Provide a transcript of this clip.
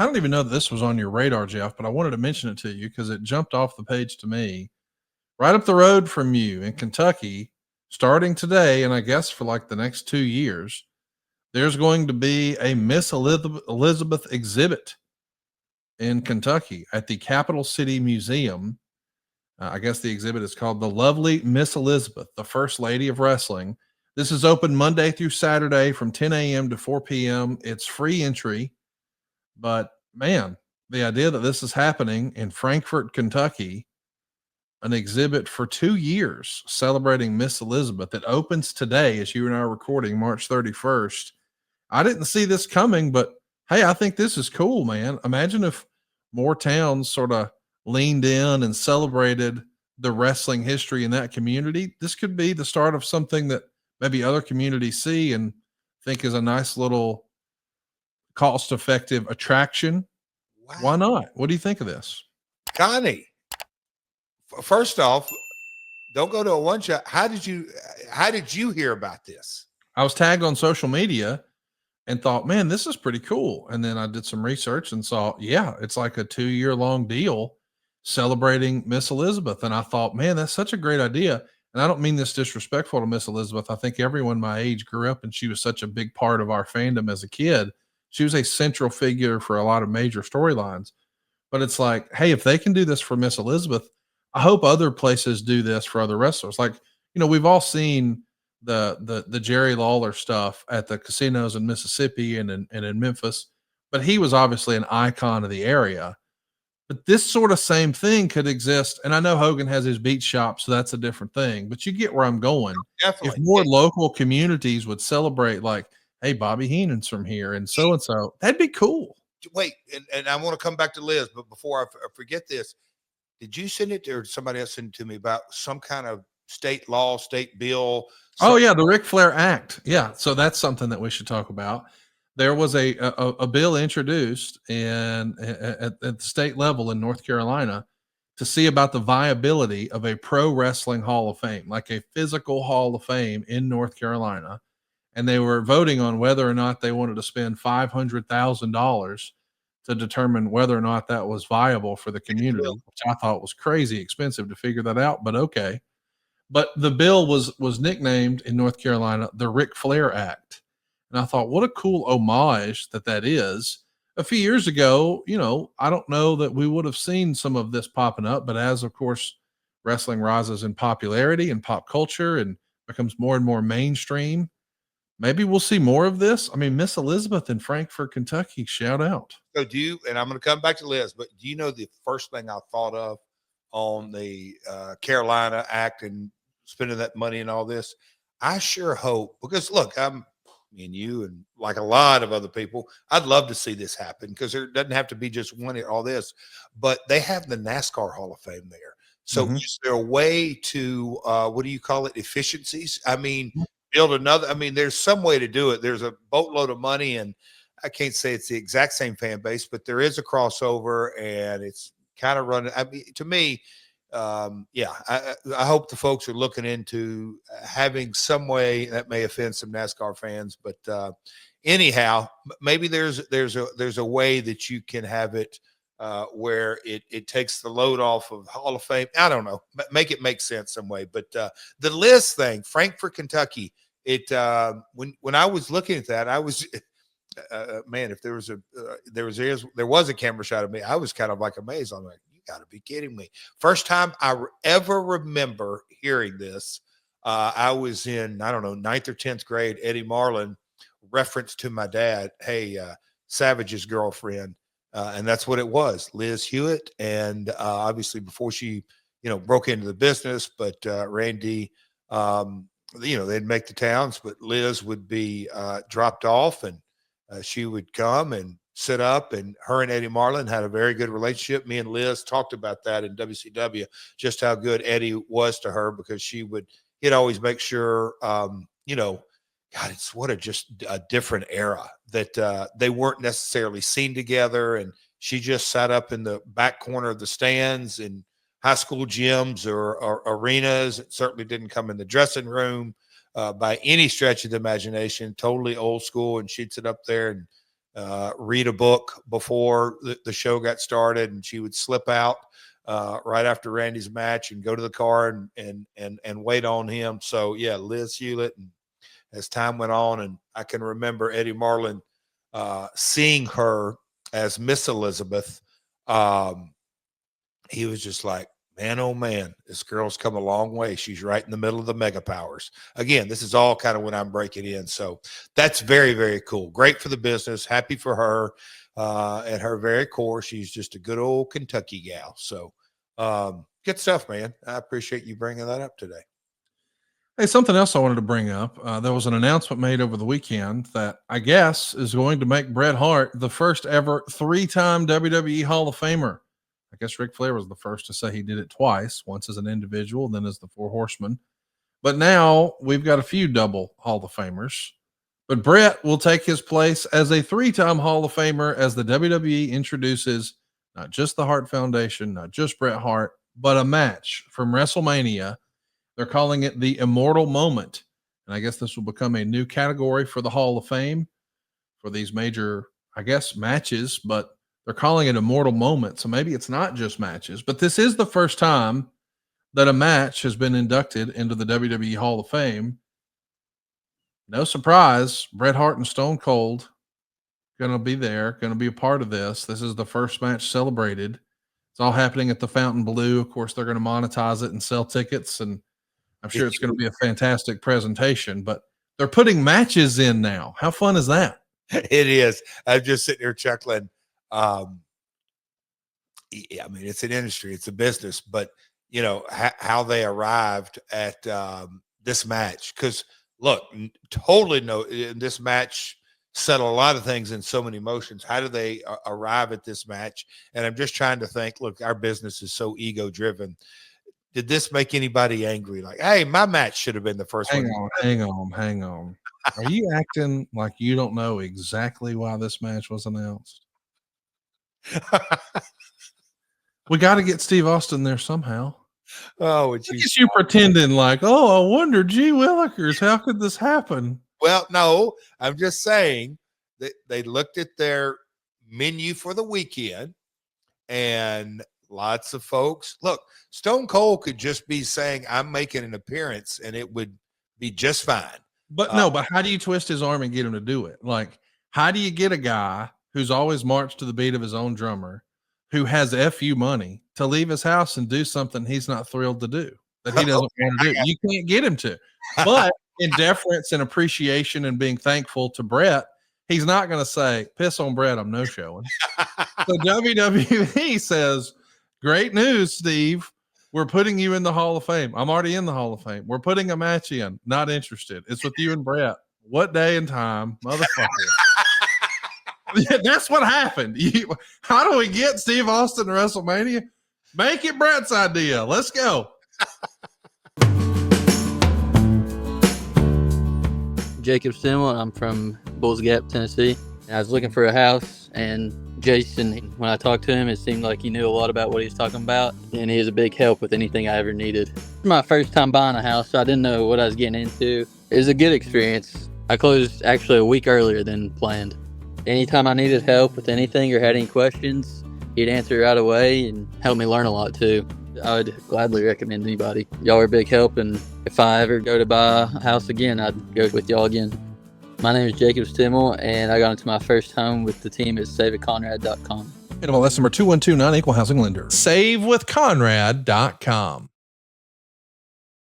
I don't even know that this was on your radar, Jeff, but I wanted to mention it to you because it jumped off the page to me. Right up the road from you in Kentucky, starting today, and I guess for like the next 2 years, there's going to be a Miss Elizabeth exhibit in Kentucky at the Capital City Museum. I guess the exhibit is called The Lovely Miss Elizabeth, the First Lady of Wrestling. This is open Monday through Saturday from 10 a.m. to 4 p.m. It's free entry, but man, the idea that this is happening in Frankfort, Kentucky, an exhibit for 2 years celebrating Miss Elizabeth that opens today as you and I are recording March 31st. I didn't see this coming, but hey, I think this is cool, man. Imagine if more towns sort of leaned in and celebrated the wrestling history in that community. This could be the start of something that maybe other communities see and think is a nice little cost effective attraction. Why Wow. not? What do you think of this? Connie, first off, don't go to a one shot. How did you hear about this? I was tagged on social media and thought, man, this is pretty cool. And then I did some research and saw, yeah, it's like a 2 year long deal celebrating Miss Elizabeth. And I thought, man, that's such a great idea. And I don't mean this disrespectful to Miss Elizabeth. I think everyone my age grew up and she was such a big part of our fandom as a kid. She was a central figure for a lot of major storylines. But it's like, hey, if they can do this for Miss Elizabeth, I hope other places do this for other wrestlers. Like, we've all seen the Jerry Lawler stuff at the casinos in Mississippi and in Memphis, but he was obviously an icon of the area. But this sort of same thing could exist. And I know Hogan has his beat shop, so that's a different thing. But you get where I'm going. If Definitely. more local communities would celebrate, like, hey, Bobby Heenan's from here and so, that'd be cool. Wait, and I want to come back to Liz, but before I forget this, did you send it to, or somebody else send it to me about some kind of state law, state bill? Oh yeah, the Ric Flair Act. Yeah, so that's something that we should talk about. There was a bill introduced at the state level in North Carolina to see about the viability of a pro wrestling Hall of Fame, like a physical Hall of Fame in North Carolina, and they were voting on whether or not they wanted to spend $500,000 to determine whether or not that was viable for the community, which I thought was crazy expensive to figure that out, but okay. But the bill was nicknamed in North Carolina the Ric Flair Act, and I thought, what a cool homage that is. A few years ago, I don't know that we would have seen some of this popping up, but as of course wrestling rises in popularity and pop culture and becomes more and more mainstream, maybe we'll see more of this. I mean, Miss Elizabeth in Frankfort, Kentucky, shout out. So and I'm going to come back to Liz, but do you know the first thing I thought of on the Carolina Act and spending that money and all this? I sure hope, because look, me and you and like a lot of other people, I'd love to see this happen because there doesn't have to be just one all this, but they have the NASCAR Hall of Fame there. So is there a way to, what do you call it? Efficiencies? I mean, build another, I mean, there's some way to do it. There's a boatload of money, and I can't say it's the exact same fan base, but there is a crossover and it's kind of running. I mean, to me, yeah, I hope the folks are looking into having some way that may offend some NASCAR fans, but anyhow, maybe there's a way that you can have it where it takes the load off of Hall of Fame. I don't know, make it make sense some way. But the Liz thing, Frankfort, Kentucky, when I was looking at that, I was. Man, if there was a camera shot of me, I was kind of like amazed. I'm like, you got to be kidding me. First time I ever remember hearing this, I was in, I don't know, 9th or 10th grade. Eddie Marlin reference to my dad, hey, Savage's girlfriend. And that's what it was, Liz Hewitt. And obviously before she, broke into the business, but Randy, they'd make the towns, but Liz would be dropped off, and she would come and sit up, and her and Eddie Marlin had a very good relationship. Me and Liz talked about that in WCW, just how good Eddie was to her, because he'd always make sure, God, it's just a different era that they weren't necessarily seen together. And she just sat up in the back corner of the stands in high school gyms or arenas. It certainly didn't come in the dressing room by any stretch of the imagination, totally old school. And she'd sit up there and read a book before the show got started, and she would slip out right after Randy's match and go to the car and wait on him. So yeah, Liz Hewlett. And as time went on, and I can remember Eddie Marlin seeing her as Miss Elizabeth. He was just like, man, oh man, this girl's come a long way. She's right in the middle of the mega powers. Again, this is all kind of when I'm breaking in. So that's very, very cool. Great for the business. Happy for her. At her very core, she's just a good old Kentucky gal. So good stuff, man. I appreciate you bringing that up today. Hey, something else I wanted to bring up. There was an announcement made over the weekend that I guess is going to make Bret Hart the first ever 3-time WWE Hall of Famer. I guess Ric Flair was the first to say he did it twice, once as an individual, then as the Four Horsemen. But now we've got a few double Hall of Famers. But Bret will take his place as a 3-time Hall of Famer as the WWE introduces not just the Hart Foundation, not just Bret Hart, but a match from WrestleMania. They're calling it the Immortal Moment. And I guess this will become a new category for the Hall of Fame for these major, I guess, matches, but they're calling it Immortal Moment. So maybe it's not just matches, but this is the first time that a match has been inducted into the WWE Hall of Fame. No surprise, Bret Hart and Stone Cold going to be there, going to be a part of this. This is the first match celebrated. It's all happening at the Fontainebleau. Of course, they're going to monetize it and sell tickets, and I'm sure it's going to be a fantastic presentation, but they're putting matches in now. How fun is that? It is. I'm just sitting here chuckling. I mean, it's an industry, it's a business, but you know, how they arrived at this match. Cause look, totally this match set a lot of things in so many motions. How do they arrive at this match? And I'm just trying to think, look, our business is so ego driven. Did this make anybody angry? Like, hey, my match should have been the first one. Hang on. Are you acting like you don't know exactly why this match was announced? We got to get Steve Austin there somehow. Oh, look at you pretending like, oh, I wonder, gee willikers, how could this happen? Well, no, I'm just saying that they looked at their menu for the weekend, and lots of folks, look, Stone Cold could just be saying, I'm making an appearance, and it would be just fine. But no, but how do you twist his arm and get him to do it? Like, how do you get a guy who's always marched to the beat of his own drummer, who has FU money, to leave his house and do something he's not thrilled to do, that he doesn't want to do? You can't get him to. But in deference and appreciation and being thankful to Bret, he's not going to say, piss on Bret, I'm no showing. So WWE says, great news, Steve. We're putting you in the Hall of Fame. I'm already in the Hall of Fame. We're putting a match in. Not interested. It's with you and Bret. What day and time, motherfucker? That's what happened. How do we get Steve Austin to WrestleMania? Make it Bret's idea. Let's go. Jacob Silva. I'm from Bulls Gap, Tennessee. I was looking for a house, and Jason, when I talked to him, it seemed like he knew a lot about what he was talking about, and he was a big help with anything I ever needed. My first time buying a house, so I didn't know what I was getting into. It was a good experience. I closed actually a week earlier than planned. Anytime I needed help with anything or had any questions, he'd answer right away and help me learn a lot too. I would gladly recommend anybody. Y'all are a big help, and if I ever go to buy a house again, I'd go with y'all again. My name is Jacob Stimmel, and I got into my first home with the team at SaveWithConrad.com. NMLS number 2129, Equal Housing Lender. SaveWithConrad.com.